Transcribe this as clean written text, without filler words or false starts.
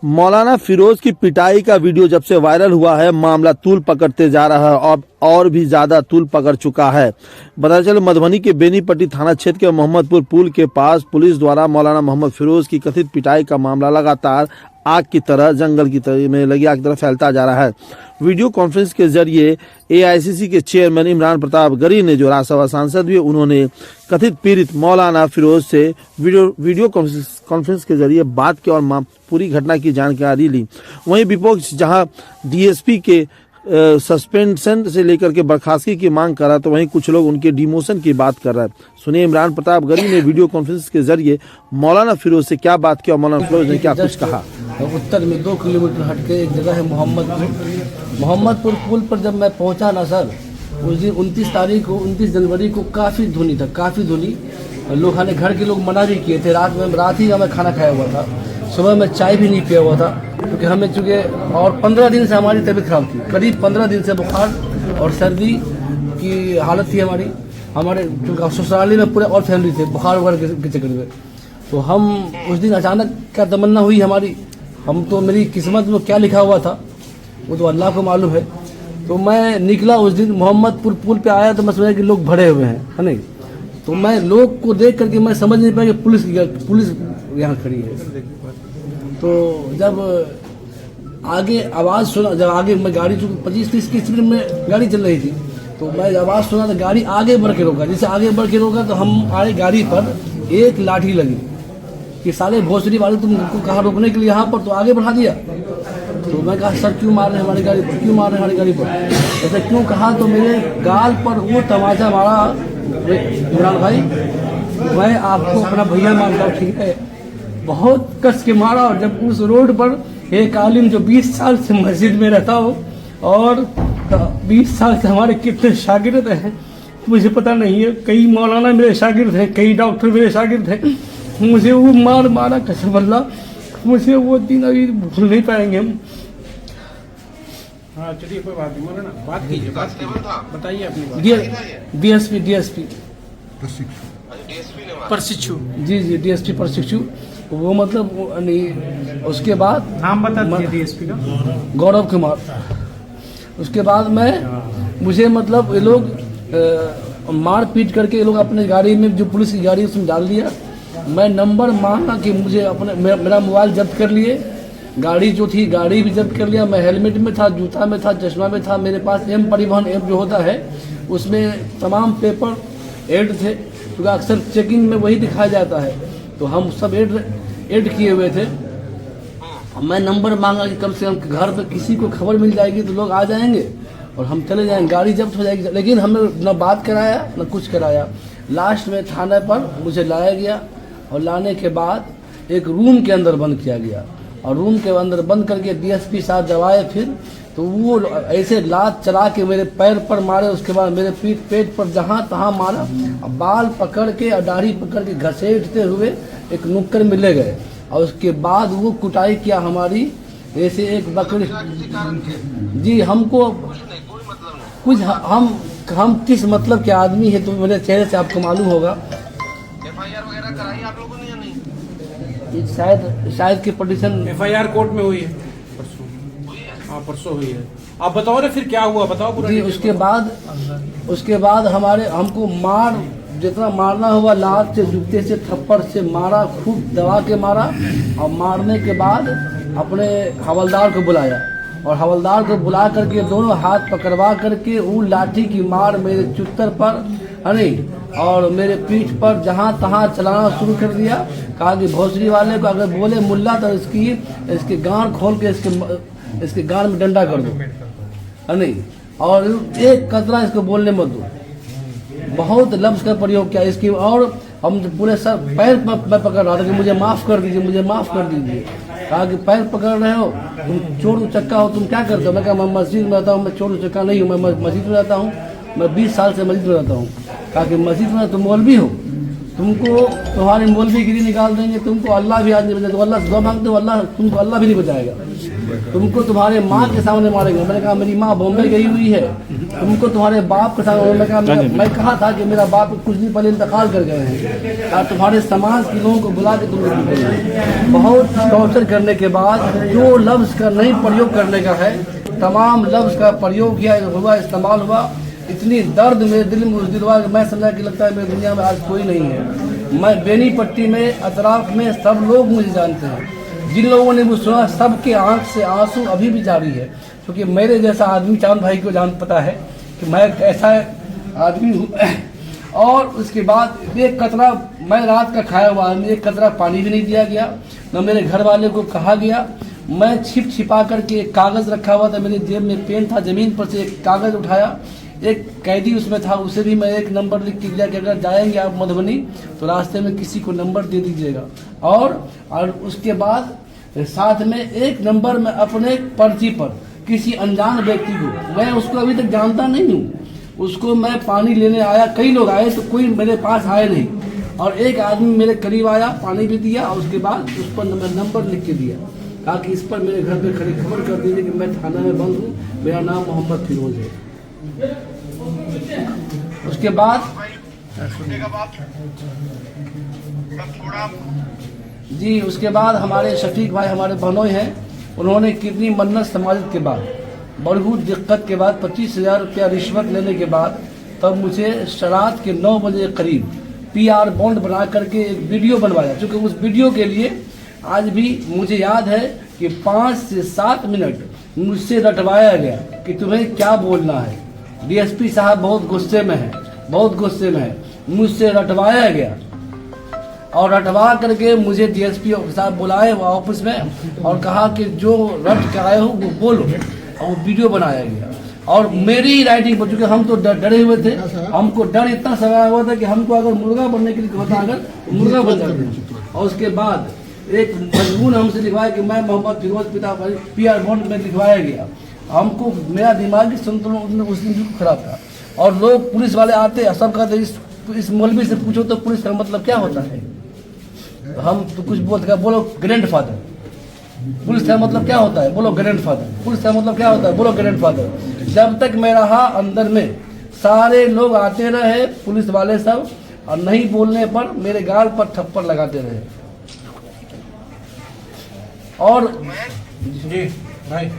मौलाना फिरोज की पिटाई का वीडियो जब से वायरल हुआ है, मामला तूल पकड़ते जा रहा है और भी ज्यादा तूल पकड़ चुका है। पता चले मधुबनी के बेनीपट्टी थाना क्षेत्र के मोहम्मदपुर पुल के पास पुलिस द्वारा मौलाना मोहम्मद फिरोज की कथित पिटाई का मामला लगातार आग की तरह, जंगल की तरह में लगी आग की तरह फैलता जा रहा है। वीडियो कॉन्फ्रेंस के जरिए एआईसीसी के चेयरमैन इमरान प्रताप गरी ने, जो राज्यसभा सांसद भी, उन्होंने कथित पीड़ित मौलाना फिरोज से वीडियो कॉन्फ्रेंस के जरिए बात की और पूरी घटना की जानकारी ली। वहीं विपक्ष जहां डीएसपी के सस्पेंशन से लेकर के बर्खास्तगी की मांग कर रहा है, तो वहीं कुछ लोग उनके डिमोशन की बात कर रहा है। सुनिए इमरान प्रताप गरी ने वीडियो कॉन्फ्रेंस के जरिए मौलाना फिरोज से क्या बात की और मौलाना फिरोज ने क्या कुछ कहा। उत्तर में 2 किलोमीटर हटके एक जगह है मोहम्मदपुर पुल पर जब मैं पहुंचा ना सर, उस दिन 29 जनवरी को काफ़ी धुनी था, काफ़ी धुनी। लोग खाने घर के लोग मना भी किए थे। रात ही मैं खाना खाया हुआ था, सुबह में चाय भी नहीं पिया हुआ था, क्योंकि हमें चूँकि और 15 दिन से हमारी तबीयत खराब थी। करीब 15 दिन से बुखार और सर्दी की हालत थी हमारे ससुराली में पूरे और फैमिली थे बुखार वगैरह के चक्कर में। तो हम उस दिन अचानक क्या तमन्ना हुई हमारी, हम तो मेरी किस्मत में क्या लिखा हुआ था वो तो अल्लाह को मालूम है। तो मैं निकला उस दिन, मोहम्मदपुर पुल पे आया तो मैं समझा कि लोग भरे हुए हैं, है नहीं। तो मैं लोग को देख करके मैं समझ नहीं पाया कि पुलिस यहाँ खड़ी है। तो जब आगे आवाज़ सुना, जब आगे मैं गाड़ी 25-30 की स्पीड में गाड़ी चल रही थी, तो मैं आवाज़ सुना तो गाड़ी आगे बढ़ के रोका। जैसे आगे बढ़ के रोका तो हम आए, गाड़ी पर एक लाठी लगी कि साले भोसड़ी वाले तुमको कहा रोकने के लिए यहाँ पर, तो आगे बढ़ा दिया। तो मैं कहा सर क्यों मार रहे हैं हमारी गाड़ी पर, क्यों मार रहे हैं हमारी गाड़ी पर, ऐसा क्यों कहा। तो मेरे गाल पर वो तमाचा मारा इमरान भाई, मैं आपको अपना भैया मानता हूँ, ठीक है, बहुत कस के मारा। और जब उस रोड पर एक आलिम जो 20 साल से मस्जिद में रहता हो और 20 साल से हमारे कितने शागिर्द हैं मुझे पता नहीं है, कई मौलाना मेरे शागिर्द हैं, कई डॉक्टर मेरे शागिर्द हैं, मुझे वो मारा कसम अल्लाह, मुझे वो दिन अभी भूल नहीं पाएंगे हम। हाँ चलिए कोई बात नहीं, मौलाना बात कीजिए, बताइए अपनी बात। डीएसपी प्रशिक्षु, जी डीएसपी प्रशिक्षु, वो मतलब नहीं। उसके बाद नाम बता दीजिए डीएसपी का। गौरव कुमार। उसके बाद मुझे मतलब ये लोग मार पीट करके ये लोग अपने गाड़ी में, जो पुलिस की गाड़ी उसमें डाल दिया। मैं नंबर मांगा कि मुझे अपने मेरा मोबाइल जब्त कर लिए, गाड़ी जो थी गाड़ी भी जब्त कर लिया। मैं हेलमेट में था, जूता में था, चश्मा में था, मेरे पास एम परिवहन ऐप जो होता है उसमें तमाम पेपर ऐड थे, क्योंकि अक्सर चेकिंग में वही दिखाया जाता है। तो हम सब ऐड किए हुए थे। मैं नंबर मांगा कि कम से कम घर पे किसी को खबर मिल जाएगी तो लोग आ जाएंगे और हम चले जाएंगे, गाड़ी जब्त हो जाएगी। लेकिन हमने न बात कराया न कुछ कराया। लास्ट में थाने पर मुझे लाया गया और लाने के बाद एक रूम के अंदर बंद किया गया, और रूम के अंदर बंद करके डीएसपी साहब जब आए फिर, तो वो ऐसे लात चला के मेरे पैर पर मारे, उसके बाद मेरे पेट पर जहाँ तहाँ मारा, बाल पकड़ के और दाढ़ी पकड़ के घसीटते हुए एक नुक्कड़ में ले गए। और उसके बाद वो कुटाई किया हमारी, ऐसे एक बकरी। जी हमको कुछ हम किस मतलब के आदमी है तो मेरे चेहरे से आपको मालूम होगा। एफआईआर वगैरह कराई आप लोगों ने या नहीं? शायद की पटिशन एफआईआर कोर्ट में हुई है परसों। हाँ परसों हुई है। आप बताओ ना फिर क्या हुआ, बताओ पूरा। जी उसके बाद हमको मार, जितना मारना हुआ, लात से, जूते से, थप्पड़ से मारा, खूब दबा के मारा। और मारने के बाद अपने हवलदार को बुलाया और हवलदार को बुला करके दोनों हाथ पकड़वा करके वो लाठी की मार मेरे चुत्तर पर, अरे, और मेरे पीठ पर जहाँ तहाँ चलाना शुरू कर दिया। कहा कि भोसड़ी वाले को अगर बोले मुल्ला तो इसके गांड खोल के इसके गांड में डंडा कर दो, नहीं, और एक कतरा इसको बोलने मत दो। बहुत लफ्ज़ का प्रयोग किया इसकी। और हम पूरे सर पैर मैं पकड़ रहा था कि मुझे माफ़ कर दीजिए, मुझे माफ़ कर दीजिए। कहा कि पैर पकड़ रहे हो, तुम चोर उचक्का हो, तुम क्या करते हो। मैं कहा मैं मस्जिद में रहता हूँ, मैं चोर उचक्का नहीं हूँ, मैं मस्जिद में रहता हूँ, मैं 20 साल से मस्जिद में रहता हूँ। कहा कि मस्जिद में तुम मौलवी हो। तुमको तुम्हारे मौलवीगिरी निकाल देंगे, तुमको अल्लाह भी आज नहीं बचाएगा। तो अल्लाह से दुआ मांगते हो, अल्लाह तुमको अल्लाह भी नहीं बचाएगा। तुमको तुम्हारे माँ के सामने मारेंगे। मैंने कहा मेरी माँ बॉम्बे गई हुई है। तुमको तुम्हारे बाप के सामने, मैंने कहा मैं कहा था कि मेरा बाप कुछ दिन पहले इंतकाल कर गए हैं और तुम्हारे समाज के लोगों को बुला के तुमको पीटेंगे। बहुत टॉर्चर करने के बाद जो लफ्ज़ का नहीं प्रयोग करने का है, तमाम लफ्ज़ का प्रयोग किया हुआ, इस्तेमाल हुआ। इतनी दर्द मेरे दिल में उस दिन हुआ कि मैं समझा कि लगता है मेरी दुनिया में आज कोई नहीं है। मैं बेनीपट्टी में, अतराफ में सब लोग मुझे जानते हैं। जिन लोगों ने मुझे सुना, सबके आंख से आंसू अभी भी जारी है, क्योंकि मेरे जैसा आदमी चांद भाई को जान पता है कि मैं ऐसा आदमी हूँ। और उसके बाद एक कतरा, मैं रात का खाया हुआ आदमी, एक कतरा पानी भी नहीं दिया गया, न मेरे घर वाले को कहा गया। मैं छिपा करके एक कागज़ रखा हुआ था, मेरी जेब में पेन था, ज़मीन पर से एक कागज़ उठाया, एक कैदी उसमें था, उसे भी मैं एक नंबर लिख के दिया कि अगर जाएंगे आप मधुबनी तो रास्ते में किसी को नंबर दे दीजिएगा। और उसके बाद साथ में एक नंबर में अपने पर्ची पर किसी अनजान व्यक्ति को, मैं उसको अभी तक जानता नहीं हूँ, उसको मैं पानी लेने आया, कई लोग आए तो कोई मेरे पास आए नहीं, और एक आदमी मेरे करीब आया, पानी भी दिया और उसके बाद उस पर नंबर लिख के दिया, कहा कि इस पर मेरे घर पे खड़ी खबर कर दीजिए कि मैं थाना में बंद हूँ, मेरा नाम मोहम्मद फिरोज है। उसके बाद जी, उसके बाद हमारे शफीक भाई, हमारे बहनोई हैं, उन्होंने कितनी मन्नत समाजत के बाद, बहुत दिक्कत के बाद, 25,000 रुपया रिश्वत लेने के बाद, तब मुझे रात के 9 बजे करीब PR बॉन्ड बना करके एक वीडियो बनवाया। क्योंकि उस वीडियो के लिए आज भी मुझे याद है कि 5 से 7 मिनट मुझसे रटवाया गया कि तुम्हें क्या बोलना है। DSP साहब बहुत गुस्से में है, बहुत गुस्से में है। मुझसे रटवाया गया और रटवा करके मुझे DSP साहब बुलाए ऑफिस में और कहा कि जो रट के आए हो वो बोलो, और वीडियो बनाया गया। और मेरी ही राइटिंग पर, चूँकि हम तो डरे हुए थे, हमको डर इतना सताया हुआ था कि हमको अगर मुर्गा बनने के लिए होता, अगर मुर्गा बन जाते। और उसके बाद एक मजमून हमसे लिखवाया कि मैं मोहम्मद फिरोज पिता PR बॉन्ड में लिखवाया गया। हमको, मेरा दिमागी संतुलन उस दिन बिल्कुल खराब था। और लोग पुलिस वाले आते, सब कहते इस मौलवी से पूछो तो पुलिस का मतलब क्या होता है। हम तो कुछ बोलते, बोलो ग्रैंडफादर। पुलिस का मतलब क्या होता है, बोलो ग्रैंडफादर। पुलिस का मतलब क्या होता है, बोलो ग्रैंडफादर। जब तक मैं रहा अंदर में, सारे लोग आते रहे, पुलिस वाले सब, और नहीं बोलने पर मेरे गाल पर थप्पड़ लगाते रहे। और जी भाई